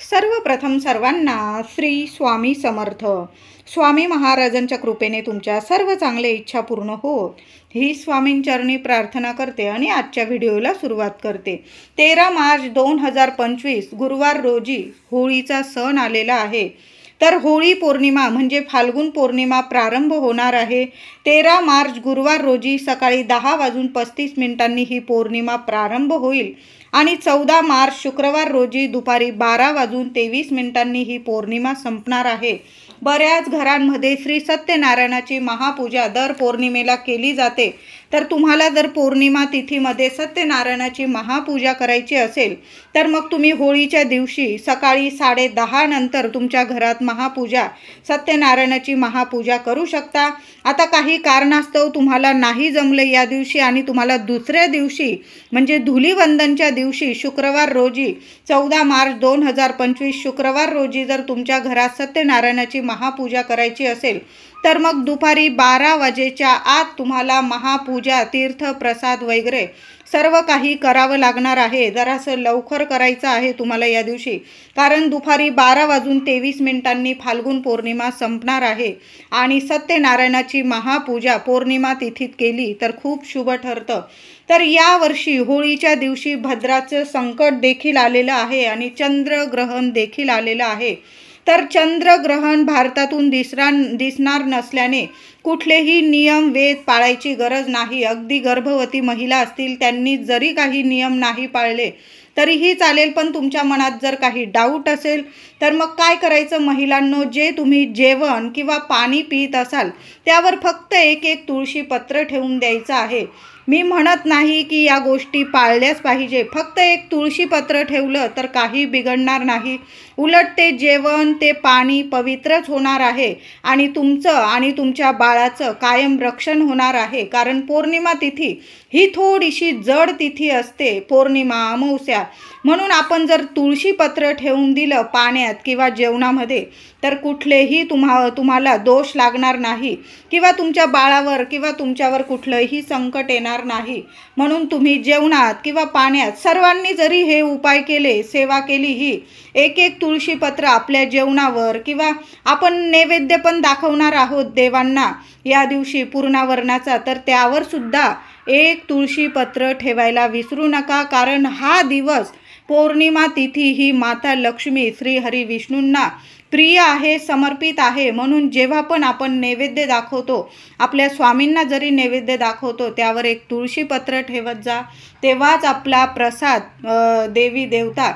सर्वप्रथम सर्वांना श्री स्वामी समर्थ. स्वामी महाराजांच्या कृपेने तुमच्या सर्व चांगल्या इच्छा पूर्ण होत ही स्वामींचरणी प्रार्थना करते आणि आजच्या व्हिडिओला सुरुवात करते. 13 मार्च 2025 गुरुवार रोजी होळीचा सण आलेला आहे. तर होळी पौर्णिमा म्हणजे फाल्गुन पौर्णिमा प्रारंभ होणार आहे. 13 मार्च गुरुवार रोजी सकाळी 10:35 ही पौर्णिमा प्रारंभ होईल आणि 14 मार्च शुक्रवार रोजी दुपारी 12:23 ही पौर्णिमा संपणार आहे. बऱ्याच घरांमध्ये श्री सत्यनारायणाची महापूजा दर पौर्णिमेला केली जाते. तर तुम्हाला जर पौर्णिमा तिथीमध्ये सत्यनारायणाची महापूजा करायची असेल तर मग तुम्ही होळीच्या दिवशी सकाळी 10:30 नंतर तुमच्या घरात महापूजा सत्यनारायणाची महापूजा करू शकता. आता काही कारणास्तव तुम्हाला नाही जमले या दिवशी आणि तुम्हाला दुसऱ्या दिवशी म्हणजे धुलीवंदनच्या दिवशी शुक्रवार रोजी 14 मार्च 2025 शुक्रवार रोजी जर तुमच्या घरात सत्यनारायणाची महापूजा करायची असेल तर मग दुपारी 12 वाजेच्या आत तुम्हाला महापूजा तीर्थ प्रसाद वगैरे सर्व काही करावं लागणार आहे. जरासं लवकर करायचं आहे तुम्हाला या दिवशी, कारण दुपारी 12:23 फाल्गुन पौर्णिमा संपणार आहे आणि सत्यनारायणाची महापूजा पौर्णिमा तिथीत केली तर खूप शुभ ठरतं. तर यावर्षी होळीच्या दिवशी भद्राचं संकट देखील आलेलं आहे आणि चंद्रग्रहण देखील आलेलं आहे. तर चंद्रग्रहण भारतातून दिसणार नसल्याने कुठलेही नियम वेद पाळायची गरज नाही. अगदी गर्भवती महिला असतील त्यांनी जरी काही नियम नाही पाळले तरीही चालेल, पण तुमच्या मनात जर काही डाऊट असेल तर मग काय करायचं महिलांनो, जे तुम्ही जेवण किंवा पाणी पित असाल त्यावर फक्त एक तुळशी पत्र ठेवून द्यायचं आहे. मी म्हणत नाही की या गोष्टी पाळल्याच पाहिजे, फक्त एक तुळशी पत्र ठेवलं तर काही बिघडणार नाही. उलट ते जेवण ते पाणी पवित्रच होणार आहे आणि तुमचं आणि तुमच्या बाळाचं कायम रक्षण होणार आहे. कारण पौर्णिमा तिथी ही थोडीशी जड तिथी असते, पौर्णिमा अमावस्या, म्हणून आपण जर तुळशी पत्र ठेवून दिलं पाण्यात किंवा जेवणामध्ये तर कुठलेही तुम्हाला दोष लागणार नाही किंवा तुमच्या बाळावर किंवा तुमच्यावर कुठलंही संकट येणार नाही. म्हणून तुम्ही जेवणात किंवा पाण्यात सर्वांनी जरी हे उपाय केले, सेवा केली, ही एक तुळशी पत्र आपल्या जेवणावर किंवा आपण नैवेद्य पण दाखवणार आहोत देवांना या दिवशी पूर्णावरणाचा, तर त्यावर सुद्धा एक तुळशी पत्र ठेवायला विसरू नका. कारण हा दिवस पौर्णिमा तिथी ही माता लक्ष्मी श्री हरी विष्णूंना प्रिय आहे, समर्पित आहे. म्हणून जेव्हा पण आपण नैवेद्य दाखवतो, आपल्या स्वामींना जरी नैवेद्य दाखवतो त्यावर एक तुळशी पत्र ठेवत जा. तेव्हाच आपला प्रसाद देवी देवता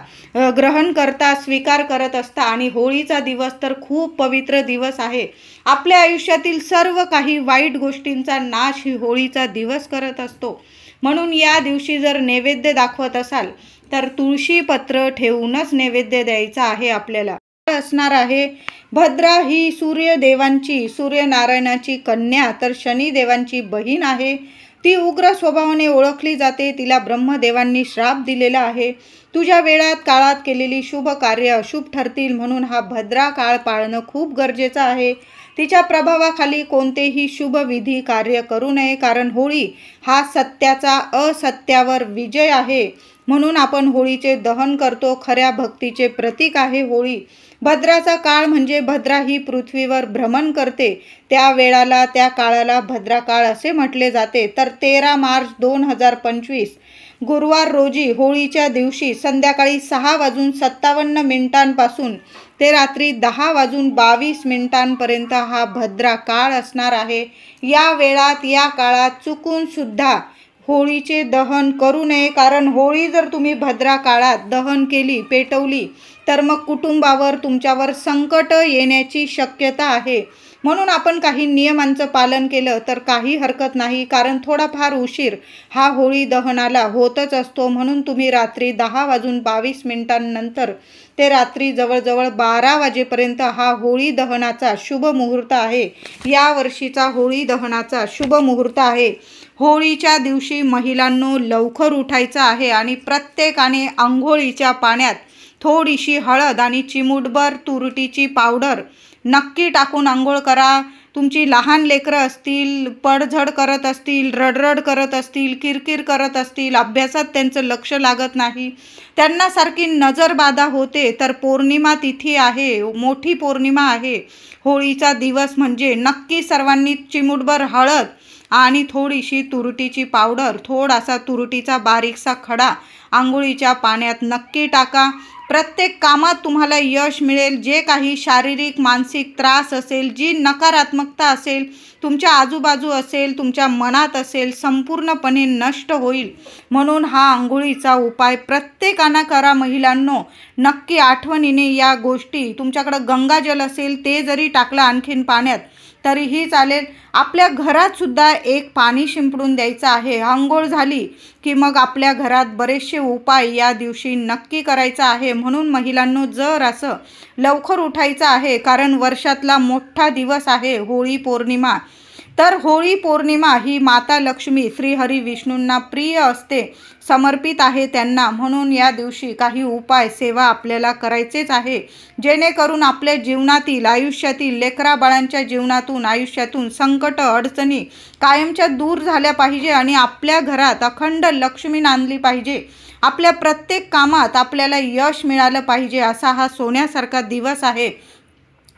ग्रहण करता, स्वीकार करत असता. आणि होळीचा दिवस तर खूप पवित्र दिवस आहे. आपल्या आयुष्यातील सर्व काही वाईट गोष्टींचा नाश ही होळीचा दिवस करत असतो. म्हणून या दिवशी जर नैवेद्य दाखवत असाल तर तुळशी पत्र ठेवूनच नैवेद्य द्यायचा आहे आपल्याला. असणार आहे. भद्रा ही सूर्यदेवांची सूर्यनारायणाची कन्या तर शनिदेवांची बहीण आहे. ती उग्र स्वभावाने ओळखली जाते. तिला ब्रह्मदेवांनी श्राप दिलेला आहे. तुझ्या वेळात काळात केलेली शुभ कार्य अशुभ ठरतील, म्हणून हा भद्रा काळ पाळणं खूप गरजेचं आहे. तिच्या प्रभावाखाली कोणतेही शुभ विधी कार्य करू नये, कारण होळी हा सत्याचा असत्यावर विजय आहे. म्हणून आपण होळीचे दहन करतो. खऱ्या भक्तीचे प्रतीक आहे होळी. भद्राचा काळ म्हणजे भद्रा ही पृथ्वीवर भ्रमण करते त्या वेळाला, त्या काळाला भद्रा काळ असे म्हटले जाते. तर 13 मार्च 2025 गुरुवार रोजी होळीच्या दिवशी संध्याकाळी 6:57 ते रात्री 10:22 हा भद्रा काळ असणार आहे. या वेळात या काळात चुकून सुद्धा होळीचे दहन करू नये, कारण होळी जर तुम्ही भद्रा काळात दहन केली, पेटवली तर मग कुटुंबावर तुमच्यावर संकट येण्याची शक्यता आहे. म्हणून आपण काही नियमांचं पालन केलं तर काही हरकत नाही, कारण थोडाफार उशीर हा होळी दहनाला होतच असतो. म्हणून तुम्ही रात्री 10:22 नंतर ते रात्री जवळजवळ 12 वाजेपर्यंत हा होळी दहनाचा शुभ मुहूर्त आहे. या वर्षीचा होळी दहनाचा शुभ मुहूर्त आहे. होळीच्या दिवशी महिलांनो लवकर उठायचं आहे आणि प्रत्येकाने आंघोळीच्या पाण्यात थोडीशी हळद आणि चिमूटभर तुरटीची पावडर नक्की टाकून आंघोळ करा. तुमची लहान लेकरं असतील, पडझड करत असतील, रडरड करत असतील, किरकिर करत असतील, अभ्यासात त्यांचं लक्ष लागत नाही, त्यांना सारखी नजरबाधा होते, तर पौर्णिमा तिथी आहे, मोठी पौर्णिमा आहे, होळीचा दिवस म्हणजे नक्की सर्वांनी चिमूटभर हळद आणि थोडीशी तुरटीची पावडर, थोडासा तुरटीचा बारीकसा खडा आंघोळीच्या पाण्यात नक्की टाका. प्रत्येक कामात तुम्हाला यश मिळेल. जे काही शारीरिक मानसिक त्रास असेल, जी नकारात्मकता असेल, तुमच्या आजूबाजू असेल, तुमच्या मनात असेल, संपूर्णपणे नष्ट होईल. म्हणून हा आंघोळीचा उपाय प्रत्येकानं करा. महिलांनो, नक्की आठवणीने या गोष्टी, तुमच्याकडं गंगाजल असेल ते जरी टाकलं आणखीन पाण्यात तरीही चालेल. आपल्या घरात सुद्धा एक पाणी शिंपडून द्यायचं आहे. अंघोळ झाली की मग आपल्या घरात बरेचसे उपाय या दिवशी नक्की करायचा आहे. म्हणून महिलांनो, जर असं लवकर उठायचं आहे, कारण वर्षातला मोठा दिवस आहे होळी पौर्णिमा. तर होळी पौर्णिमा ही माता लक्ष्मी श्रीहरी विष्णूंना प्रिय असते, समर्पित आहे त्यांना. म्हणून या दिवशी काही उपाय सेवा आपल्याला करायचेच आहे, जेणेकरून आपल्या जीवनातील, आयुष्यातील, लेकराबाळांच्या जीवनातून, आयुष्यातून संकट अडचणी कायमच्या दूर झाल्या पाहिजे आणि आपल्या घरात अखंड लक्ष्मी नांदली पाहिजे. आपल्या प्रत्येक कामात आपल्याला यश मिळालं पाहिजे. असा हा सोन्यासारखा दिवस आहे.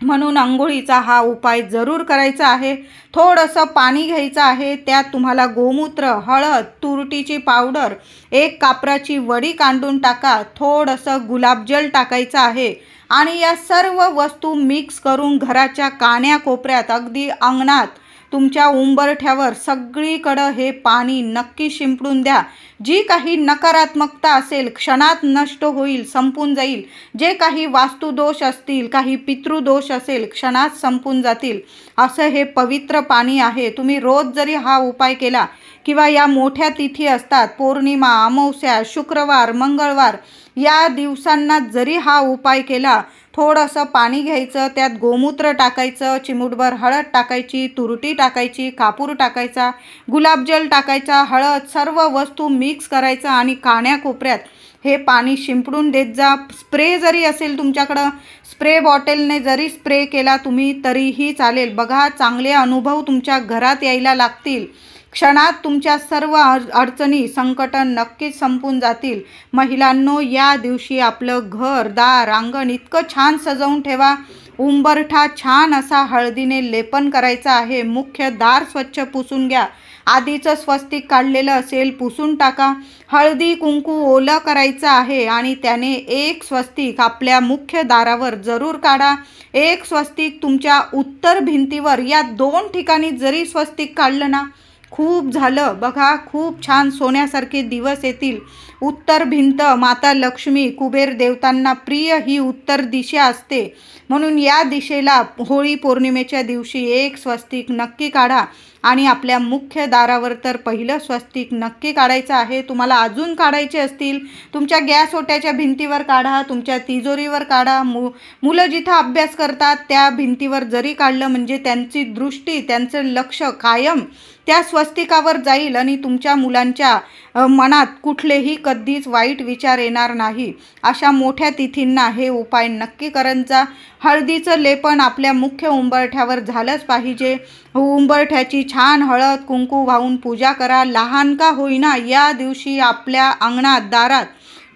म्हणून अंघोळीचा हा उपाय जरूर करायचा आहे. थोडंसं पाणी घ्यायचं आहे, त्यात तुम्हाला गोमूत्र, हळद, तुरटीची पावडर, एक कापराची वडी काढून टाका, थोडंसं गुलाबजल टाकायचं आहे आणि या सर्व वस्तू मिक्स करून घराच्या कान्याकोपऱ्यात, अगदी अंगणात, तुमच्या उंबरठ्यावर सगळीकडं हे पाणी नक्की शिंपडून द्या. जी काही नकारात्मकता असेल क्षणात नष्ट होईल, संपून जाईल. जे काही वास्तुदोष असतील, काही पितृदोष असेल, क्षणात संपून जातील. असं हे पवित्र पाणी आहे. तुम्ही रोज जरी हा उपाय केला किंवा या मोठ्या तिथी असतात, पौर्णिमा, अमावस्या, शुक्रवार, मंगळवार, या दिवसांना जरी हा उपाय केला, थोडंसं पाणी घ्यायचं, त्यात गोमूत्र टाकायचं, चिमूटभर हळद टाकायची, तुरटी टाकायची, कापूर टाकायचा, गुलाबजल टाकायचा, हळद, सर्व वस्तू मिक्स करायचं आणि कान्याकोपऱ्यात हे पाणी शिंपडून देत जा. स्प्रे जरी असेल तुमच्याकडं, स्प्रे बॉटलने जरी स्प्रे केला तुम्ही तरीही चालेल. बघा, चांगले अनुभव तुमच्या घरात यायला लागतील. क्षणात तुमच्या सर्व अडचणी, संकट नक्कीच संपून जातील. महिलांनो, या दिवशी आपलं घर, दार, अंगण इतकं छान सजवून ठेवा. उंबरठा छान असा हळदीने लेपन करायचा आहे. मुख्य दार स्वच्छ पुसून घ्या. आधीचं स्वस्तिक काढलेलं असेल पुसून टाका. हळदी कुंकू ओलं करायचं आहे आणि त्याने एक स्वस्तिक आपल्या मुख्य दारावर जरूर काढा. एक स्वस्तिक तुमच्या उत्तर भिंतीवर, या 2 ठिकाणी जरी स्वस्तिक काढलं ना, खूप झालं. बघा, खूप छान सोन्यासारखे दिवस येतील. उत्तर भिंत माता लक्ष्मी, कुबेर देवतांना प्रिय ही उत्तर दिशा असते. म्हणून या दिशेला होळी पौर्णिमेच्या दिवशी एक स्वस्तिक नक्की काढा आणि आपल्या मुख्य दारावर तर पहिलं स्वस्तिक नक्की काढायचं आहे. तुम्हाला अजून काढायचे असतील, तुमच्या गॅस ओट्याच्या भिंतीवर काढा, तुमच्या तिजोरीवर काढा. मुलं जिथं अभ्यास करतात त्या भिंतीवर जरी काढलं म्हणजे त्यांची दृष्टी, त्यांचं लक्ष कायम त्या स्वस्तिकावर जाईल आणि तुमच्या मुलांच्या मनात कुठलेही कधीच वाईट विचार येणार नाही. अशा मोठ्या तिथींना हे उपाय नक्की करत जा. हळदीचं लेपन आपल्या मुख्य उंबरठ्यावर झालंच पाहिजे. उंबरठ्याची छान हळद कुंकू वाहून पूजा करा. लहान का होईना या दिवशी आपल्या अंगणात, दारात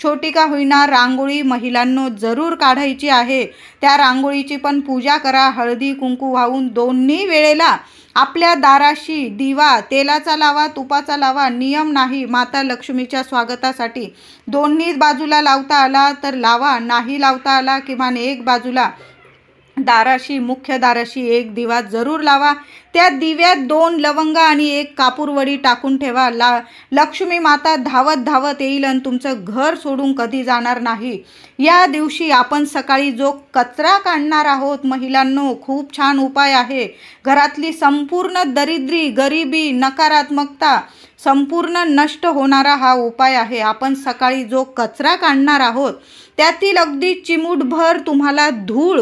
छोटी का होईना रांगोळी महिलांनो जरूर काढायची आहे. त्या रांगोळीची पण पूजा करा. हळदी कुंकू वाहून दोन्ही वेळेला आपल्या दाराशी दिवा तेलाचा लावा, तुपाचा लावा, नियम नाही. माता लक्ष्मीच्या स्वागतासाठी दोन्ही बाजूला लावता आला तर लावा, नाही लावता आला किमान एक बाजूला दाराशी, मुख्य दाराशी एक दिवा जरूर लावा. त्या दिव्यात 2 लवंग आणि 1 कापूरवडी टाकून ठेवा. लक्ष्मी माता धावत धावत येईल आणि तुमचं घर सोडून कधी जाणार नाही. या दिवशी आपण सकाळी जो कचरा काढणार आहोत महिलांनो, खूप छान उपाय आहे. घरातली संपूर्ण दरिद्री, गरिबी, नकारात्मकता संपूर्ण नष्ट होणारा हा उपाय आहे. आपण सकाळी जो कचरा काढणार आहोत त्यातील अगदी चिमूटभर तुम्हाला धूळ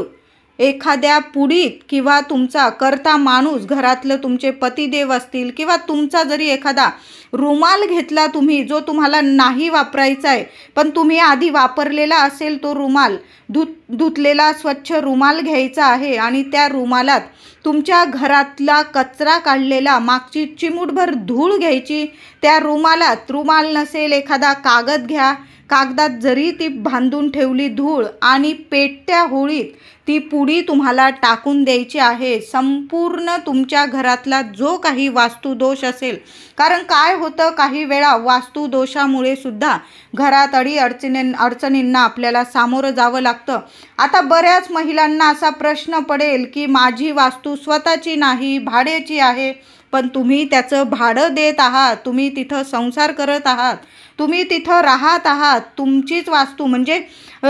एखाद्या पुडीत किंवा तुमचा करता माणूस, घरातलं तुमचे पतिदेव असतील किंवा तुमचा जरी एखादा रुमाल घेतला तुम्ही, जो तुम्हाला नाही वापरायचा आहे पण तुम्ही आधी वापरलेला असेल तो रुमाल, धुतलेला स्वच्छ रुमाल घ्यायचा आहे आणि त्या रुमालात तुमच्या घरातला कचरा काढलेला, मागची चिमूटभर धूळ घ्यायची, त्या रुमालात, रुमाल नसेल एखादा कागद घ्या, कागदात जरी ती बांधून ठेवली धूळ, आणि पेटत्या होळीत ती पुडी तुम्हाला टाकून द्यायची आहे. संपूर्ण तुमच्या घरातला जो काही वास्तुदोष असेल, कारण काय होतं काही वेळा वास्तुदोषामुळे सुद्धा घरात अडचणींना आपल्याला सामोरं जावं लागतं. आता बऱ्याच महिलांना असा प्रश्न पडेल की माझी वास्तू स्वतःची नाही, भाड्याची आहे, पण तुम्ही त्याचं भाडं देत आहात, तुम्ही तिथं संसार करत आहात, तुम्ही तिथं राहत आहात, तुमचीच वास्तू म्हणजे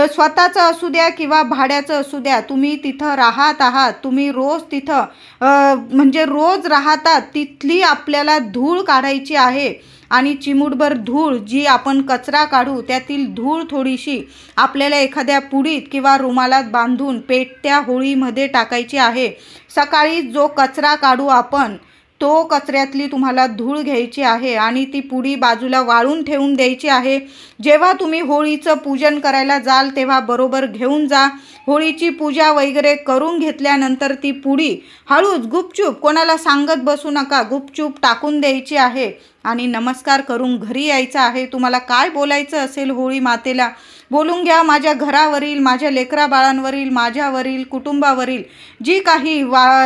स्वतःचं असू द्या किंवा भाड्याचं असू द्या, तुम्ही तिथं राहत आहात, तुम्ही रोज तिथं म्हणजे रोज राहतात, तिथली आपल्याला धूळ काढायची आहे. आणि चिमूटभर धूळ जी आपण कचरा काढू, त्यातील धूळ थोडीशी आपल्याला एखाद्या पुडीत किंवा रुमालात बांधून पेटत्या होळीमध्ये टाकायची आहे. सकाळी जो कचरा काढू आपण, तो कचऱ्यातली तुम्हाला धूळ घ्यायची आहे आणि ती पुडी बाजूला वाळून ठेवून द्यायची आहे. जेव्हा तुम्ही होळीचं पूजन करायला जाल तेव्हा बरोबर घेऊन जा. होळीची पूजा वगैरे करून घेतल्यानंतर ती पुडी हळूच गुपचूप, कोणाला सांगत बसू नका, गुपचूप टाकून द्यायची आहे आणि नमस्कार करून घरी यायचं आहे. तुम्हाला काय बोलायचं असेल होळी मातेला बोलून घ्या. माझ्या घरावरील, माझ्या लेकरा बाळांवरील, माझ्यावरील, कुटुंबावरील जी काही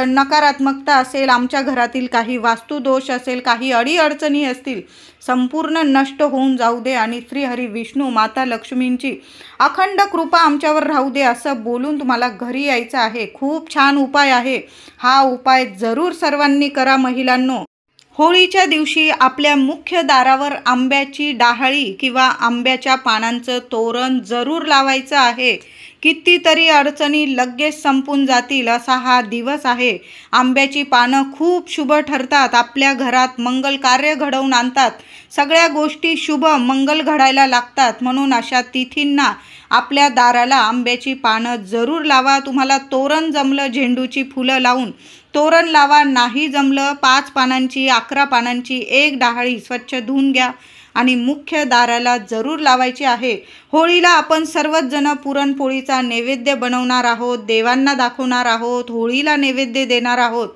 नकारात्मकता असेल, आमच्या घरातील काही वास्तुदोष असेल, काही अडीअडचणी असतील, संपूर्ण नष्ट होऊन जाऊ दे आणि श्री हरी विष्णू माता लक्ष्मींची अखंड कृपा आमच्यावर राहू दे, असं बोलून तुम्हाला घरी यायचं आहे. खूप छान उपाय आहे हा. उपाय जरूर सर्वांनी करा महिलांनो. होळीच्या दिवशी आपल्या मुख्य दारावर आंब्याची डाहळी किंवा आंब्याच्या पानांचं तोरण जरूर लावायचं आहे. कितीतरी अडचणी लगेच संपून जातील असा हा दिवस आहे. आंब्याची पानं खूप शुभ ठरतात, आपल्या घरात मंगल कार्य घडवून आणतात, सगळ्या गोष्टी शुभ मंगल घडायला लागतात. म्हणून अशा तिथींना आपल्या दाराला आंब्याची पानं जरूर लावा. तुम्हाला तोरण जमलं झेंडूची फुलं लावून तोरण लावा, नाही जमलं 5 पानांची, 11 पानांची एक डाहळी स्वच्छ धुवून घ्या आणि मुख्य दाराला जरूर लावायची आहे. होळीला आपण सर्वच जण पुरणपोळीचा नैवेद्य बनवणार आहोत, देवांना दाखवणार आहोत, होळीला नैवेद्य देणार आहोत.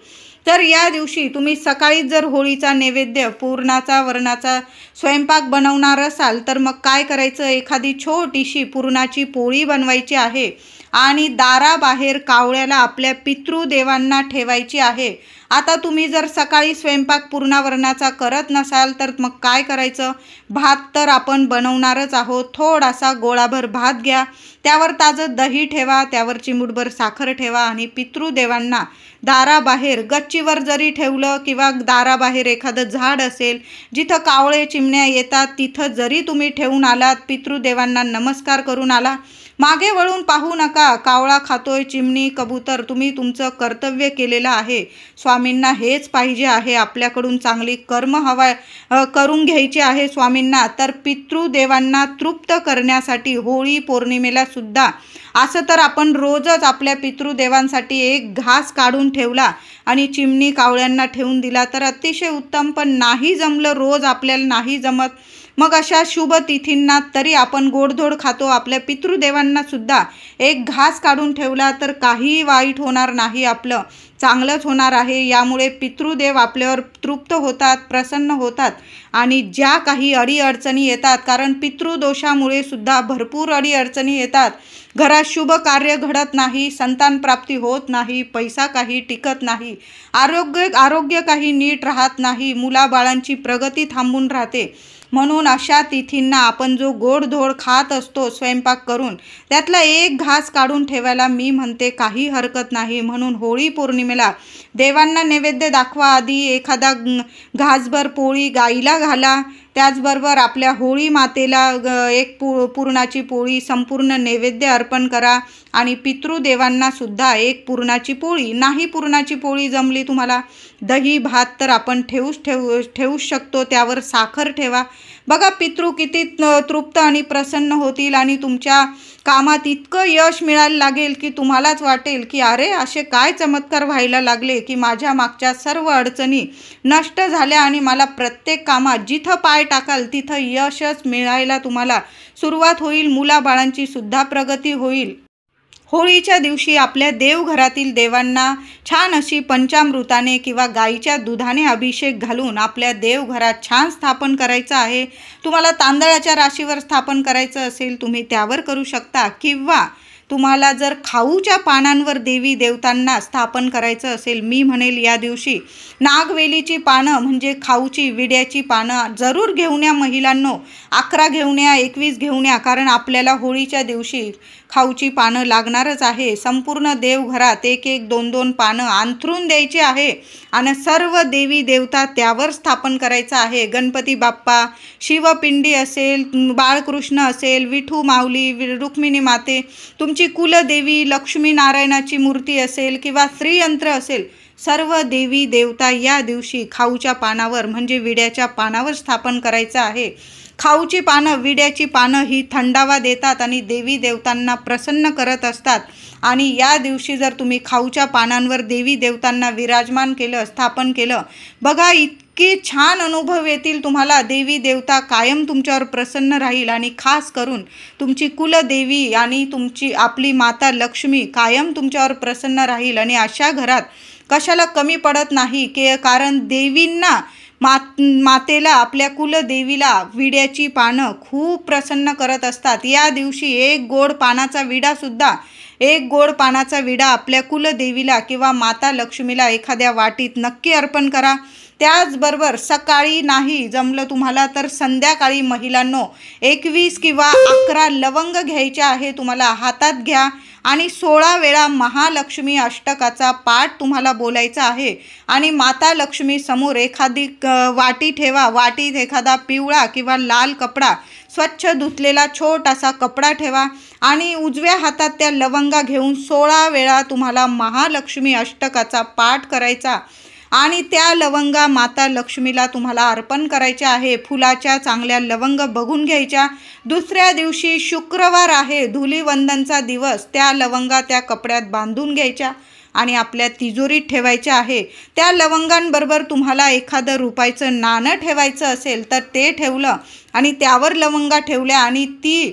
तर या दिवशी तुम्ही सकाळी जर होळीचा नैवेद्य पुरणाचा वरणाचा स्वयंपाक बनवणार असाल तर मग काय करायचं, एखादी छोटीशी पुरणाची पोळी बनवायची आहे आणि दाराबाहेर कावळ्याला आपल्या पितृदेवांना ठेवायची आहे. आता तुम्ही जर सकाळी स्वयंपाक पुरणावरणाचा करत नसाल तर मग काय करायचं, भात तर आपण बनवणारच आहोत, थोडासा गोळाभर भात घ्या, त्यावर ताजं दही ठेवा, त्यावर चिमूटभर साखर ठेवा आणि पितृदेवांना दाराबाहेर गच्चीवर जरी ठेवलं किंवा दाराबाहेर एखादं झाड असेल जिथं कावळे चिमण्या येतात तिथं जरी तुम्ही ठेवून आलात, पितृदेवांना नमस्कार करून आला, मागे वळून पाहू नका. कावळा खातोय, चिमणी, कबूतर, तुम्ही तुमचं कर्तव्य केलेलं आहे. स्वामींना हेच पाहिजे आहे, आपल्याकडून चांगली कर्म करून घ्यायची आहे स्वामींना. तर पितृदेवांना तृप्त करण्यासाठी होळी पौर्णिमेला सुद्धा असं तर आपण रोजच आपल्या पितृदेवांसाठी एक घास काढून ठेवला आणि चिमणी कावळ्यांना ठेवून दिला तर अतिशय उत्तम. पण नाही जमलं, रोज आपल्याला नाही जमत, मग अशा शुभ तिथींना तरी आपण गोडधोड खातो, आपल्या पितृदेवांना सुद्धा एक घास काढून ठेवला तर काही वाईट होणार नाही, आपलं चांगलंच होणार आहे. यामुळे पितृदेव आपल्यावर तृप्त होतात, प्रसन्न होतात आणि ज्या काही अडीअडचणी येतात, कारण पितृदोषामुळे सुद्धा भरपूर अडीअडचणी येतात, घरात शुभ कार्य घडत नाही, संतान प्राप्ती होत नाही, पैसा काही टिकत नाही, आरोग्य काही नीट राहत नाही, मुलाबाळांची प्रगती थांबून राहते. म्हणून अशा तिथींना आपण जो गोडधोड खात असतो स्वयंपाक करून त्यातला एक घास काढून ठेवायला मी म्हणते काही हरकत नाही. म्हणून होळी पौर्णिमेला देवांना नैवेद्य दाखवा, आधी एखादा घासभर पोळी गाईला घाला, त्याचबरोबर आपल्या होळी मातेला एक पुरणाची पोळी संपूर्ण नैवेद्य अर्पण करा आणि पितृदेवांना सुद्धा एक पुरणाची पोळी, नाही पुरणाची पोळी जमली तुम्हाला दही भात तर आपण ठेवूच शकतो, त्यावर साखर ठेवा. बघा पितृ किती तृप्त आणि प्रसन्न होतील आणि तुमच्या कामात इतकं यश मिळायला लागेल की तुम्हालाच वाटेल की अरे असे काय चमत्कार व्हायला लागले की माझ्या मागच्या सर्व अडचणी नष्ट झाल्या आणि मला प्रत्येक कामात जिथं पाय टाकाल तिथं यशच मिळायला तुम्हाला सुरुवात होईल. मुलाबाळांची सुद्धा प्रगती होईल. होळीच्या दिवशी आपल्या देवघरातील देवांना छान अशी पंचामृताने किंवा गाईच्या दुधाने अभिषेक घालून आपल्या देवघरात छान स्थापन करायचं आहे. तुम्हाला तांदळाच्या राशीवर स्थापन करायचं असेल तुम्ही त्यावर करू शकता, किंवा तुम्हाला जर खाऊच्या पानांवर देवी देवतांना स्थापन करायचं असेल, मी म्हणेल या दिवशी नागवेलीची पानं म्हणजे खाऊची विड्याची पानं जरूर घेऊन या महिलांनो. 11 घेऊन या, 21 घेऊन या, कारण आपल्याला होळीच्या दिवशी खाऊची पानं लागणारच आहे. संपूर्ण देवघरात 1-1, 2-2 पानं अंथरून द्यायची आहे आणि सर्व देवी देवता त्यावर स्थापन करायचं आहे. गणपती बाप्पा, शिवपिंडी असेल, बाळकृष्ण असेल, विठू माऊली, रुक्मिणी माते, तुमची कुलदेवी लक्ष्मी नारायणाची मूर्ती असेल किंवा श्रीयंत्र असेल, सर्व देवी देवता या दिवशी खाऊच्या पानावर म्हणजे विड्याच्या पानावर स्थापन करायचं आहे. खाऊची पानं, विड्याची पानं ही थंडावा देतात आणि देवी देवतांना प्रसन्न करत असतात. आणि या दिवशी जर तुम्ही खाऊच्या पानांवर देवी देवतांना विराजमान केलं, स्थापन केलं, बघा इतके छान अनुभव येतील तुम्हाला. देवी देवता कायम तुमच्यावर प्रसन्न राहील आणि खास करून तुमची कुलदेवी आणि तुमची आपली माता लक्ष्मी कायम तुमच्यावर प्रसन्न राहील. आणि अशा घरात कशाला कमी पडत नाही की कारण देवींना मातेला आपल्या कुलदेवीला विड्याची पानं खूप प्रसन्न करत असतात. या दिवशी एक गोड पानाचा विडा आपल्या कुलदेवीला किंवा माता लक्ष्मीला एखाद्या वाटीत नक्की अर्पण करा. त्याचबरोबर सकाळी नाही जमलं तुम्हाला तर संध्याकाळी महिलांनो 21 किंवा 11 लवंग घ्यायच्या आहे तुम्हाला. हातात घ्या आणि 16 वेळा महालक्ष्मी अष्टकाचा पाठ तुम्हाला बोलायचा आहे. आणि माता लक्ष्मी समोर एखादी वाटी ठेवा. वाटीत एखादा पिवळा किंवा लाल कपडा, स्वच्छ धुतलेला छोटासा कपडा ठेवा आणि उजव्या हातात त्या लवंगा घेऊन 16 वेळा तुम्हाला महालक्ष्मी अष्टकाचा पाठ करायचा आणि त्या लवंगा माता लक्ष्मीला तुम्हाला अर्पण करायच्या आहे. फुलाच्या चांगल्या लवंग बघून घ्यायच्या. दुसऱ्या दिवशी शुक्रवार आहे, धुलीवंदनचा दिवस, त्या लवंगा त्या कपड्यात बांधून घ्यायच्या आणि आपल्या तिजोरीत ठेवायच्या आहे. त्या लवंगांबरोबर तुम्हाला एखादं रुपयाचं नाणं ठेवायचं असेल तर ते ठेवलं आणि त्यावर लवंगा ठेवल्या आणि ती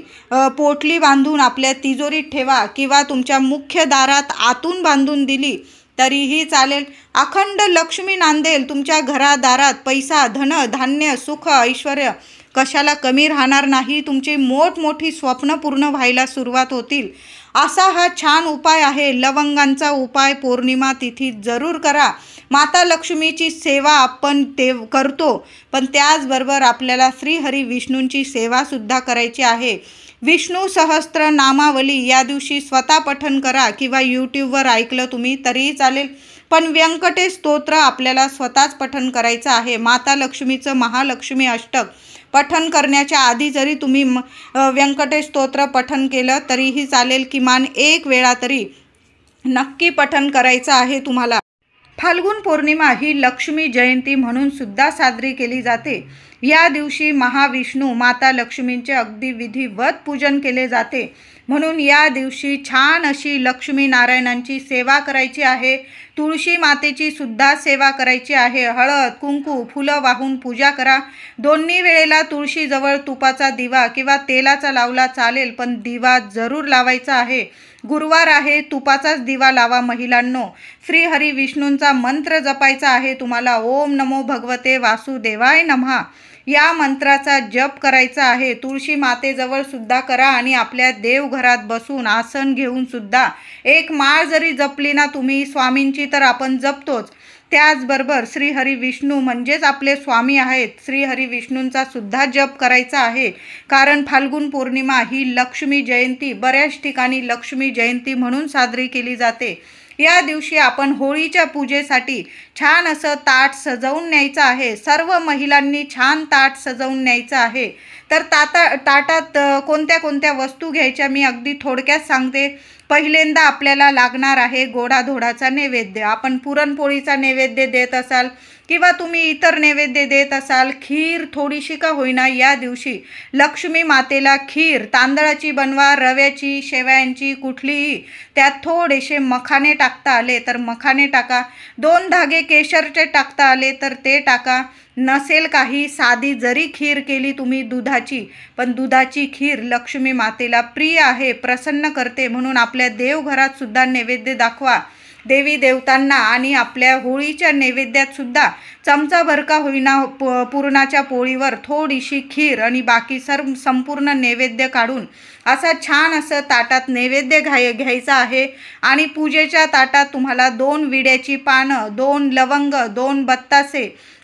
पोटली बांधून आपल्या तिजोरीत ठेवा किंवा तुमच्या मुख्य दारात आतून बांधून दिली तरीही चालेल. अखंड लक्ष्मी नांदेल तुमच्या घरादारात. पैसा, धन, धान्य, सुख, ऐश्वर कशाला कमी राहणार नाही. तुमची मोठमोठी स्वप्न पूर्ण व्हायला सुरुवात होतील. असा हा छान उपाय आहे. लवंगांचा उपाय पौर्णिमा तिथी जरूर करा. माता लक्ष्मीची सेवा आपण करतो, पण त्याचबरोबर आपल्याला श्रीहरी विष्णूंची सेवासुद्धा करायची आहे. विष्णू सहस्त्र नामावली या दिवशी स्वतः पठण करा किंवा यूट्यूबवर ऐकलं तुम्ही तरीही चालेल, पण व्यंकटेश स्तोत्र आपल्याला स्वतःच पठण करायचं आहे. माता लक्ष्मीचं महालक्ष्मी अष्टक पठण करण्याच्या आधी जरी तुम्ही व्यंकटेश स्तोत्र पठण केलं तरीही चालेल. किमान 1 वेळा तरी नक्की पठण करायचं आहे तुम्हाला. फाल्गुन पौर्णिमा ही लक्ष्मी जयंती म्हणून सुद्धा साजरी केली जाते. या दिवशी महाविष्णू माता लक्ष्मींचे अगदी विधिवत पूजन केले जाते. म्हणून या दिवशी छान अशी लक्ष्मी नारायणांची सेवा करायची आहे. तुळशी मातेची सुद्धा सेवा करायची आहे. हळद, कुंकू, फुलं वाहून पूजा करा. दोन्ही वेळेला तुळशीजवळ तुपाचा दिवा किंवा तेलाचा लावला चालेल, पण दिवा जरूर लावायचा आहे. गुरुवार आहे, तुपाचाच दिवा लावा महिलांनो. श्रीहरी विष्णूंचा मंत्र जपायचा आहे तुम्हाला. ओम नमो भगवते वासुदेवाय नमः या मंत्राचा जप करायचा आहे. तुळशी मातेजवळ सुद्धा करा आणि आपल्या देवघरात बसून आसन घेऊन सुद्धा एक माळ जरी जपली ना तुम्ही स्वामींची तर आपण जपतोच. त्याचबरोबर श्रीहरी विष्णू म्हणजेच आपले स्वामी आहेत, श्रीहरी विष्णूंचा सुद्धा जप करायचा आहे. कारण फाल्गुन पौर्णिमा ही लक्ष्मी जयंती बऱ्याच ठिकाणी लक्ष्मी जयंती म्हणून साजरी केली जाते. या दिवशी आपण होळीच्या पूजेसाठी छान असं ताट सजवून न्यायचं आहे. सर्व महिलांनी छान ताट सजवून न्यायचं आहे. तर ताटात कोणत्या कोणत्या वस्तू घ्यायच्या मी अगदी थोडक्यात सांगते. पहिल्यांदा आपल्याला लागणार आहे गोडाधोडाचा नैवेद्य. आपण पुरणपोळीचा नैवेद्य देत असाल किंवा तुम्ही इतर नैवेद्य देत असाल, खीर थोडीशी का होईना या दिवशी लक्ष्मी मातेला खीर तांदळाची बनवा, रव्याची, शेवयांची, कुठलीही. त्यात थोडेसे मखाने टाकता आले तर मखाने टाका, 2 धागे केशरचे टाकता आले तर ते टाका. नसेल काही साधी जरी खीर केली तुम्ही दुधाची, पण दुधाची खीर लक्ष्मी मातेला प्रिय आहे, प्रसन्न करते, म्हणून आपल्या देवघरात सुद्धा नैवेद्य दाखवा देवी देवतांना. आणि आपल्या होळीच्या नैवेद्यात सुद्धा चमचाभर का होईना पुरणाच्या पोळीवर थोडीशी खीर आणि बाकी संपूर्ण नैवेद्य काढून असा छान असं ताटात नैवेद्य घ्यायचा आहे. आणि पूजेच्या ताटात तुम्हाला 2 विड्याची पानं, 2 लवंग, 2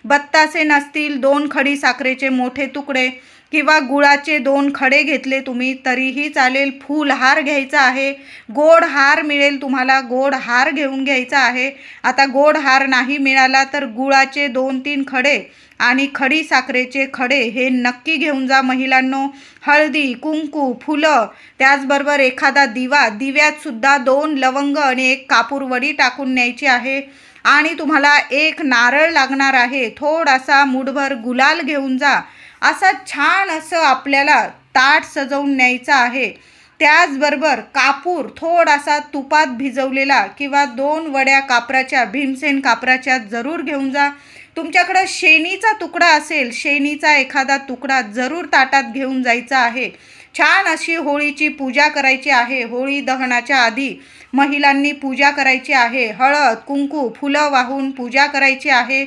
बत्तासे नसतील 2 खडी साखरेचे मोठे तुकडे किंवा गुळाचे 2 खडे घेतले तुम्ही तरीही चालेल. फूलहार घ्यायचा आहे. गोड हार मिळेल तुम्हाला, गोड हार घेऊन घ्यायचा आहे. आता गोड हार नाही मिळाला तर गुळाचे 2-3 खडे आणि खडी साखरेचे खडे हे नक्की घेऊन जा महिलांनो. हळदी, कुंकू, फुलं, त्याचबरोबर एखादा दिवा, दिव्यात सुद्धा 2 लवंग आणि 1 कापूरवडी टाकून न्यायची आहे. आणि तुम्हाला 1 नारळ लागणार आहे. थोडासा मुठभर गुलाल घेऊन जा. असं छान असं आपल्याला ताट सजवून न्यायचं आहे. त्याचबरोबर कापूर थोडासा तुपात भिजवलेला किंवा 2 वड्या कापराच्या, भीमसेन कापराच्या जरूर घेऊन जा. तुमच्याकडं शेणीचा तुकडा असेल, शेणीचा एखादा तुकडा जरूर ताटात घेऊन जायचा आहे. छान अशी होळीची पूजा करायची आहे. होळी दहनाच्या आधी महिलांनी पूजा करायची आहे. हळद, कुंकू, फुलं वाहून पूजा करायची आहे.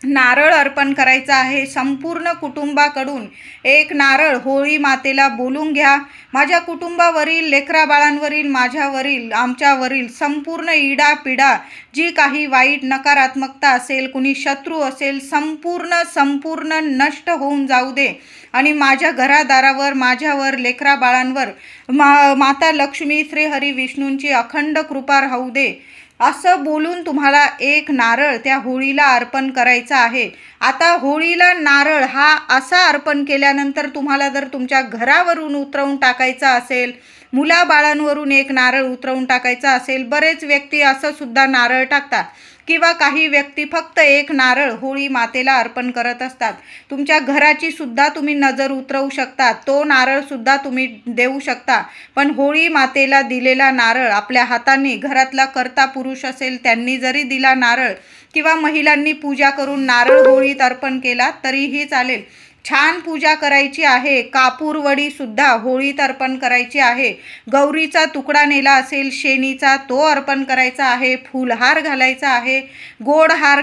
नारळ अर्पण करायचा आहे. संपूर्ण कुटुंबाकडून 1 नारळ होळी मातेला बोलून घ्या. माझ्या कुटुंबावरील, लेकराबाळांवरील, माझ्यावरील, आमच्यावरील संपूर्ण इडापिडा, जी काही वाईट नकारात्मकता असेल, कुणी शत्रू असेल, संपूर्ण नष्ट होऊन जाऊ दे. आणि माझ्या घरादारावर, माझ्यावर, लेकराबाळांवर माता लक्ष्मी, श्रीहरी विष्णूंची अखंड कृपा राहू दे, असं बोलून तुम्हाला 1 नारळ त्या होळीला अर्पण करायचा आहे. आता होळीला नारळ हा असा अर्पण केल्यानंतर तुम्हाला जर तुमच्या घरावरून उतरवून टाकायचा असेल, मुलाबाळांवरून 1 नारळ उतरवून टाकायचा असेल, बरेच व्यक्ती असं सुद्धा नारळ टाकतात किंवा काही व्यक्ती फक्त 1 नारळ होळी मातेला अर्पण करत असतात. तुमच्या घराची सुद्धा तुम्ही नजर उतरवू शकता, तो नारळ सुद्धा तुम्ही देऊ शकता. पण होळी मातेला दिलेला नारळ आपल्या हाताने, घरातला कर्ता पुरुष असेल त्यांनी जरी दिला नारळ किंवा महिलांनी पूजा करून नारळ होळीत अर्पण केला तरीही चालेल. छान पूजा करायची आहे. कापूरवडी सुद्धा होळीत अर्पण करायची आहे. गौरीचा तुकडा नेला असेल शेणीचा, तो अर्पण करायचा आहे. फुलहार घालायचा आहे. गोड हार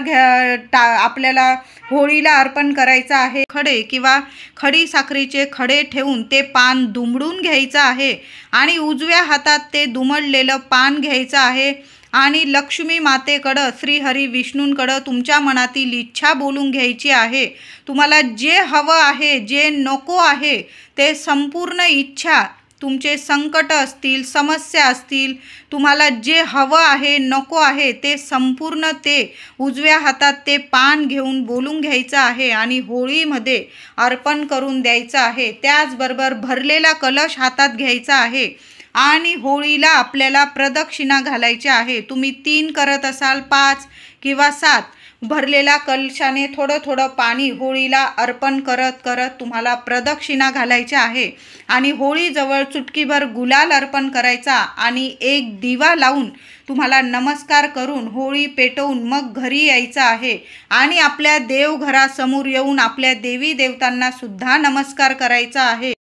आपल्याला होळीला अर्पण करायचा आहे. खडे किंवा खडी साखरेचे खडे ठेवून ते पान दुमडून घ्यायचं आहे आणि उजव्या हातात ते दुमडलेलं पान घ्यायचं आहे. आणि लक्ष्मी मातेकडं, श्रीहरी विष्णूंकडं तुमच्या मनातील इच्छा बोलून घ्यायची आहे. तुम्हाला जे हवं आहे, जे नको आहे ते संपूर्ण इच्छा, तुमचे संकट असतील, समस्या असतील, तुम्हाला जे हवं आहे, नको आहे ते संपूर्ण ते उजव्या हातात ते पान घेऊन बोलून घ्यायचं आहे आणि होळीमध्ये अर्पण करून द्यायचं आहे. त्याचबरोबर भरलेला कलश हातात घ्यायचा आहे आणि होळीला आपल्याला प्रदक्षिणा घालायची आहे. तुम्ही 3 करत असाल, 5 किंवा 7 भरलेला कलशाने थोडं पाणी होळीला अर्पण करत तुम्हाला प्रदक्षिणा घालायची आहे. आणि होळीजवळ चुटकीभर गुलाल अर्पण करायचा आणि 1 दिवा लावून तुम्हाला नमस्कार करून होळी पेटवून मग घरी यायचं आहे. आणि आपल्या देवघरासमोर येऊन आपल्या देवी देवतांना सुद्धा नमस्कार करायचा आहे.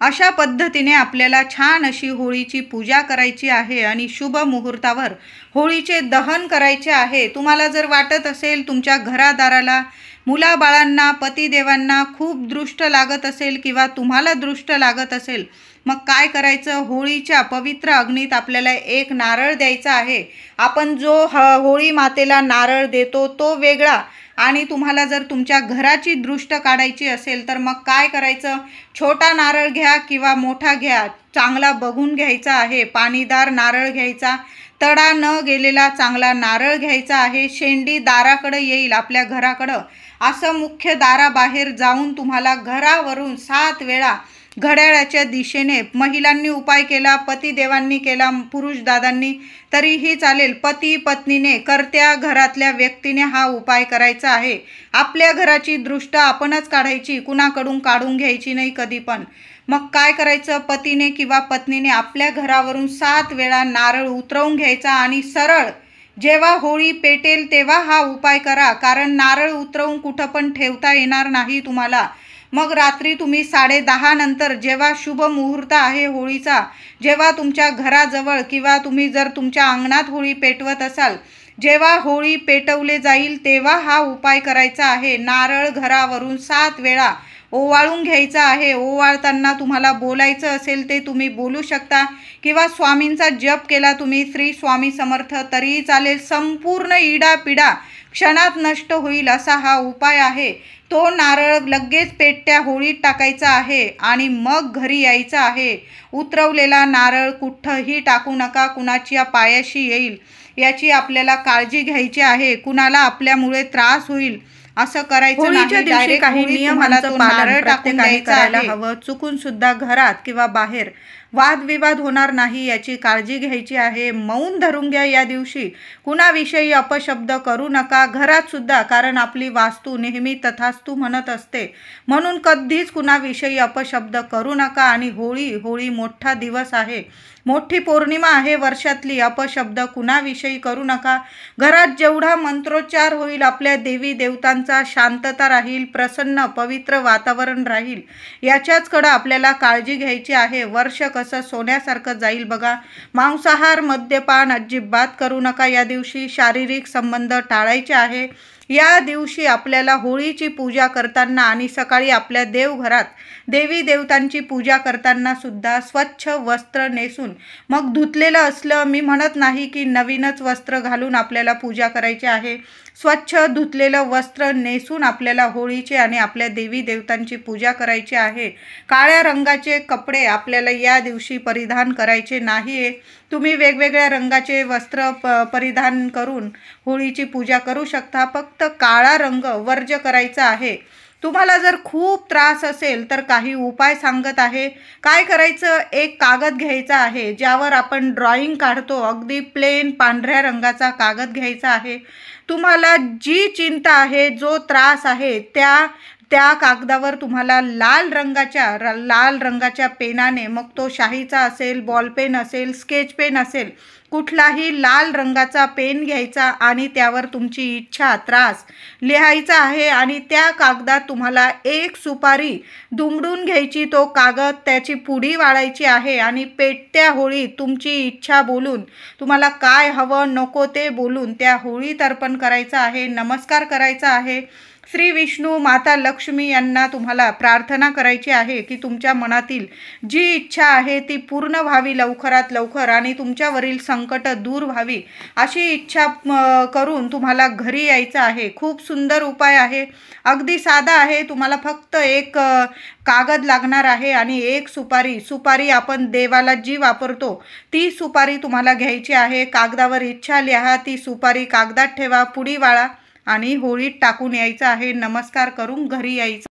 अशा पद्धतीने आपल्याला छान अशी होळीची पूजा करायची आहे आणि शुभ मुहूर्तावर होळीचे दहन करायचे आहे. तुम्हाला जर वाटत असेल तुमच्या घरादाराला, मुलाबाळांना, पतिदेवांना खूप दृष्ट लागत असेल किंवा तुम्हाला दृष्ट लागत असेल, मग काय करायचं, होळीच्या पवित्र अग्नीत आपल्याला 1 नारळ द्यायचा आहे. आपण जो होळी मातेला नारळ देतो तो वेगळा. आणि तुम्हाला जर तुमच्या घराची दृष्ट काढायची असेल तर मग काय करायचं, छोटा नारळ घ्या किंवा मोठा घ्या, चांगला बघून घ्यायचा आहे. पाणीदार नारळ घ्यायचा, तडा न गेलेला चांगला नारळ घ्यायचा आहे. शेंडी दाराकडे येईल आपल्या घराकडं असं मुख्य दाराबाहेर जाऊन तुम्हाला घरावरून 7 वेळा घड्याळाच्या दिशेने, महिलांनी उपाय केला, पतिदेवांनी केला, पुरुष दादांनी तरीही चालेल, पती पत्नीने, कर्त्या घरातल्या व्यक्तीने हा उपाय करायचा आहे. आपल्या घराची दृष्ट आपणच काढायची, कुणाकडून काढून घ्यायची नाही कधी पण. मग काय करायचं, पतीने किंवा पत्नीने आपल्या घरावरून 7 वेळा नारळ उतरवून घ्यायचा आणि सरळ जेव्हा होळी पेटेल तेव्हा हा उपाय करा. कारण नारळ उतरवून कुठं पण ठेवता येणार नाही तुम्हाला. मग रात्री तुम्ही 10:30 नंतर जेव्हा शुभ मुहूर्त आहे होळीचा, जेव्हा तुमच्या घराजवळ किंवा तुम्ही जर तुमच्या अंगणात होळी पेटवत असाल, जेव्हा होळी पेटवले जाईल तेव्हा हा उपाय करायचा आहे. नारळ घरावरून 7 वेळा ओवाळून घ्यायचा आहे. ओवाळताना तुम्हाला बोलायचं असेल ते तुम्ही बोलू शकता किंवा स्वामींचा जप केला तुम्ही, श्री स्वामी समर्थ, तरीही चालेल. संपूर्ण इडापिडा क्षणात नष्ट होईल असा हा उपाय आहे. तो नारळ लगेच पेटत्या होळीत टाकायचा आहे आणि मग घरी यायचं आहे. उतरवलेला नारळ कुठंही टाकू नका, कुणाच्या पायाशी येईल याची आपल्याला काळजी घ्यायची आहे. कुणाला आपल्यामुळे त्रास होईल असं करायचं नाही. डायरेक्ट काही नियमांचं पालन टाकून द्यायला हवं. चुकून सुद्धा घरात किंवा बाहेर वादविवाद होणार नाही याची काळजी घ्यायची आहे. मौन धरून घ्या या दिवशी. कुणाविषयी अपशब्द करू नका घरात सुद्धा, कारण आपली वास्तू नेहमी तथास्तू म्हणत असते. म्हणून कधीच कुणाविषयी अपशब्द करू नका. आणि होळी मोठा दिवस आहे, मोठी पौर्णिमा आहे वर्षातली. अपशब्द कुणाविषयी करू नका. घरात जेवढा मंत्रोच्चार होईल आपल्या देवी देवतांचा, शांतता राहील, प्रसन्न पवित्र वातावरण राहील, याच्याचकडे आपल्याला काळजी घ्यायची आहे. वर्ष कसं सोन्यासारखं जाईल बघा. मांसाहार मद्यपान अजिबात करू नका या दिवशी. शारीरिक संबंध टाळायचे आहे. या दिवशी आपल्याला होळीची पूजा करताना आणि सकाळी आपल्या देवघरात देवी देवतांची पूजा करताना सुद्धा स्वच्छ वस्त्र नेसून, मग धुतलेलं असलं, मी म्हणत नाही की नवीनच वस्त्र घालून आपल्याला पूजा करायची आहे. स्वच्छ धुतलेलं वस्त्र नेसून आपल्याला होळीची आणि आपल्या देवी देवतांची पूजा करायची आहे. काळ्या रंगाचे कपडे आपल्याला या दिवशी परिधान करायचे नाही. तुम्ही वेगवेगळ्या रंगाचे वस्त्र परिधान करून होळीची पूजा करू शकता. फक्त काळा रंग वर्ज्य करायचा आहे. तुम्हाला जर खूप त्रास असेल तर काही उपाय सांगत आहे. काय करायचं, एक कागद घ्यायचा आहे ज्यावर आपण ड्रॉइंग काढतो. अगदी प्लेन पांढऱ्या रंगाचा कागद घ्यायचा आहे. तुम्हाला जी चिंता आहे, जो त्रास आहे, त्या कागदावर तुम्हाला लाल रंगाच्या पेनाने, मग तो शाईचा असेल, बॉलपेन असेल, स्केच पेन असेल, कुठलाही लाल रंगाचा पेन घ्यायचा आणि त्यावर तुमची इच्छा, त्रास लिहायचा आहे. आणि त्या कागदात तुम्हाला एक सुपारी दुमडून घ्यायची. तो कागद, त्याची पुडी वाळायची आहे आणि पेटत्या होळीत तुमची इच्छा बोलून, तुम्हाला काय हवं नको ते बोलून त्या होळीत अर्पण करायचं आहे. नमस्कार करायचा आहे. श्री विष्णू, माता लक्ष्मी यांना तुम्हाला प्रार्थना करायची आहे की तुमच्या मनातील जी इच्छा आहे ती पूर्ण व्हावी लवकरात लवकर आणि तुमच्यावरील संकट दूर व्हावी अशी इच्छा करून तुम्हाला घरी यायचं आहे. खूप सुंदर उपाय आहे, अगदी साधा आहे. तुम्हाला फक्त एक कागद लागणार आहे आणि एक सुपारी आपण देवाला जी वापरतो ती सुपारी तुम्हाला घ्यायची आहे. कागदावर इच्छा लिहा, ती सुपारी कागदात ठेवा, पुडी वाळा आणि होळीत टाकून यायचं आहे. नमस्कार करून घरी यायचं.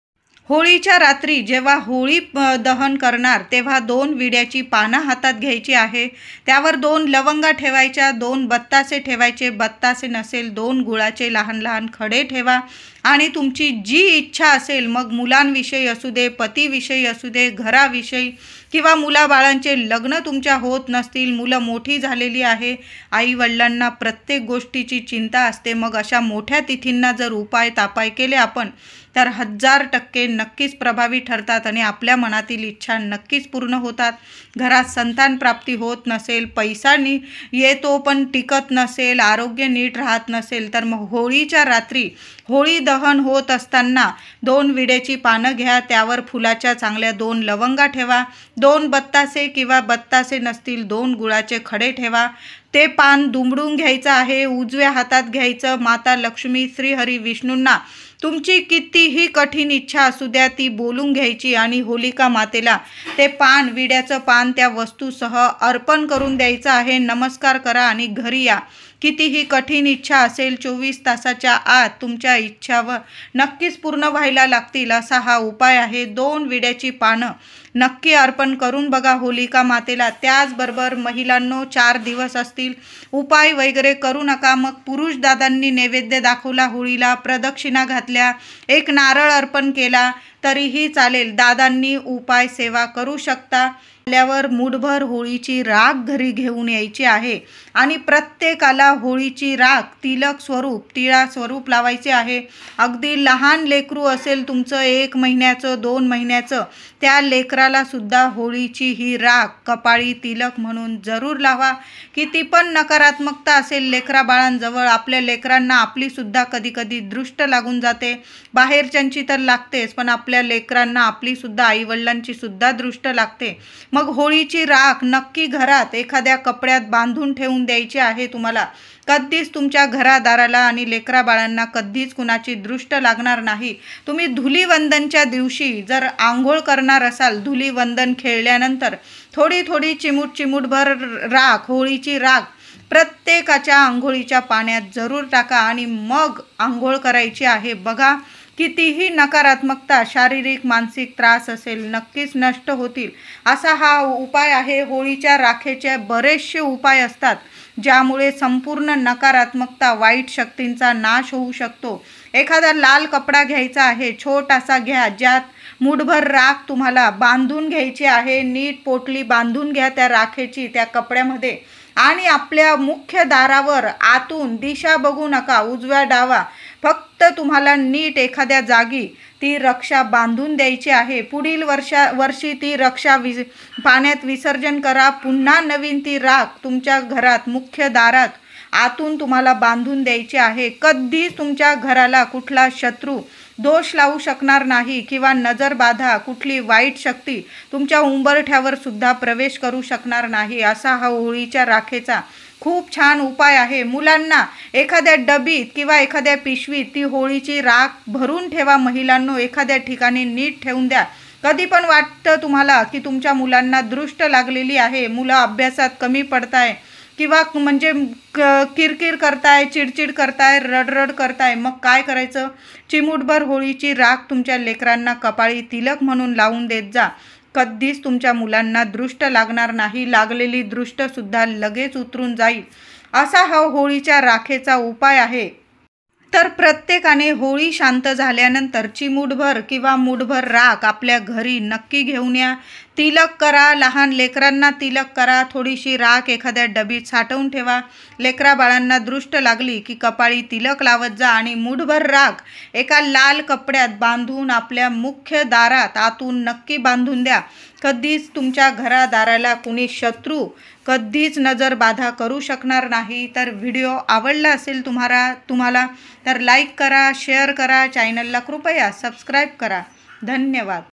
होळीच्या रात्री जेव्हा होळी दहन करणार तेव्हा 2 विड्याची पानं हातात घ्यायची आहे. त्यावर 2 लवंगा ठेवायच्या, 2 बत्तासे ठेवायचे, बत्तासे नसेल 2 गुळाचे लहान लहान खडे ठेवा. आणि तुमची जी इच्छा असेल, मग मुलांविषयी असू दे, पतीविषयी असू दे, घराविषयी किंवा मुलाबाळांचे लग्न तुमच्या होत नसतील, मुलं मोठी झालेली आहे, आई वडिलांना प्रत्येक गोष्टीची चिंता असते, मग अशा मोठ्या तिथींना जर उपाय तापाय केले आपण तर 1000% नक्कीच प्रभावी ठरतात आणि आपल्या मनातील इच्छा नक्कीच पूर्ण होतात. घरात संतान प्राप्ती होत नसेल, पैसा येतो पण टिकत नसेल, आरोग्य नीट राहत नसेल, तर मग होळीच्या रात्री होळी दहन होत असताना 2 विड्याची पानं घ्या. त्यावर फुलाच्या चांगल्या 2 लवंगा ठेवा, 2 बत्तासे किंवा बत्तासे नसतील 2 गुळाचे खडे ठेवा. ते पान दुमडून घ्यायचं आहे. उजव्या हातात घ्यायचं. माता लक्ष्मी, श्रीहरी विष्णूंना तुमची कितीही कठीण इच्छा असू द्या ती बोलून घ्यायची आणि होलिका मातेला ते पान, विड्याचं पान त्या वस्तूसह अर्पण करून द्यायचं आहे. नमस्कार करा आणि घरी या. कितीही कठीण इच्छा असेल 24 तासाच्या आत तुमच्या इच्छावर नक्कीच पूर्ण व्हायला लागतील असा हा उपाय आहे. 2 विड्याची पानं नक्की अर्पण करून बघा होलिका मातेला. त्याचबरोबर महिलांनो 4 दिवस असतील, उपाय वगैरे करू नका. मग पुरुष दादांनी नैवेद्य दाखवला, होळीला प्रदक्षिणा घातल्या, एक नारळ अर्पण केला तरीही चालेल. दादांनी उपाय सेवा करू शकता. आल्यावर मूठभर होळीची राख घरी घेऊन यायची आहे आणि प्रत्येकाला होळीची राख तिलक स्वरूप, तिळा स्वरूप लावायचे आहे. अगदी लहान लेकरू असेल तुमचं 1 महिन्याचं 2 महिन्याचं, त्या लेकराला सुद्धा होळीची ही राख कपाळी तिलक म्हणून जरूर लावा. किती पण नकारात्मकता असेल लेकरा बाळांजवळ, आपल्या लेकरांना आपली सुद्धा कधी कधी दृष्ट लागून जाते. बाहेरच्यांची तर लागतेच, पण आपल्या लेकरांना आपली सुद्धा आईवडिलांची सुद्धा दृष्ट लागते. मग होळीची राख नक्की घरात एखाद्या कपड्यात बांधून ठेवून द्यायची आहे तुम्हाला. कधीच तुमच्या घरादाराला आणि लेकरा बाळांना कधीच कुणाची दृष्ट लागणार नाही. तुम्ही धुलीवंदनच्या दिवशी जर आंघोळ करणार असाल, धुलीवंदन खेळल्यानंतर थोडी थोडी चिमूटभर राख, होळीची राख प्रत्येकाच्या आंघोळीच्या पाण्यात जरूर टाका आणि मग आंघोळ करायची आहे. बघा कितीही नकारात्मकता, शारीरिक मानसिक त्रास असेल नक्कीच नष्ट होतील असा हा उपाय आहे. होळीच्या राखेचे बरेचसे उपाय असतात ज्यामुळे संपूर्ण नकारात्मकता, वाईट शक्तींचा नाश होऊ शकतो. एखादा लाल कपडा घ्यायचा आहे, छोटासा घ्या, ज्यात मूठभर राख तुम्हाला बांधून घ्यायची आहे. नीट पोटली बांधून घ्या त्या राखेची त्या कपड्यामध्ये आणि आपल्या मुख्य दारावर आतून दिशा बघू नका, उजव्या डावा, फक्त तुम्हाला नीट एखाद्या जागी ती रक्षा बांधून द्यायची आहे. पुढील वर्षी ती रक्षा पाण्यात विसर्जन करा. पुन्हा नवीन ती राख तुमच्या घरात मुख्य दारात आतून तुम्हाला बांधून द्यायची आहे. कधीच तुमच्या घराला कुठला शत्रू दोष लावू शकणार नाही किंवा नजर बाधा, कुठली वाईट शक्ती तुमच्या उंबरठ्यावर सुद्धा प्रवेश करू शकणार नाही असा हा होळीच्या राखेचा खूप छान उपाय आहे. मुलांना एखाद्या डबीत किंवा एखाद्या पिशवीत ती होळीची राख भरून ठेवा. महिलांनो एखाद्या ठिकाणी नीट ठेवून द्या. कधी पण वाटतं तुम्हाला की तुमच्या मुलांना दृष्ट लागलेली आहे, मुलं अभ्यासात कमी पडताय किंवा म्हणजे किरकिर करताय, चिडचिड करताय, रडरड करताय, मग काय करायचं? चिमूटभर होळीची राख तुमच्या लेकरांना कपाळी तिलक म्हणून लावून देत जा. कधीच तुमच्या मुलांना दृष्ट लागणार नाही. लागलेली दृष्ट सुद्धा लगेच उतरून जाईल असा हा होळीच्या राखेचा उपाय आहे. तर प्रत्येकाने होळी शांत झाल्यानंतर चिमूटभर किंवा मूठभर राख आपल्या घरी नक्की घेऊन या. तिलक करा, लहान लेकरांना तिलक करा. थोडीशी राख एखाद्या डबीत साठवून ठेवा. लेकरा बाळांना दृष्ट लागली की कपाळी तिलक लावत जा आणि मूठभर राख एका लाल कपड्यात बांधून आपल्या मुख्य दारात आतून नक्की बांधून द्या. कधीच तुमच्या घरादाराला कुणी शत्रू कधीच नजर बाधा करू शकणार नाही. तर व्हिडिओ आवडला असेल तुम्हाला तर लाईक करा, शेअर करा, चॅनलला कृपया सबस्क्राईब करा. धन्यवाद.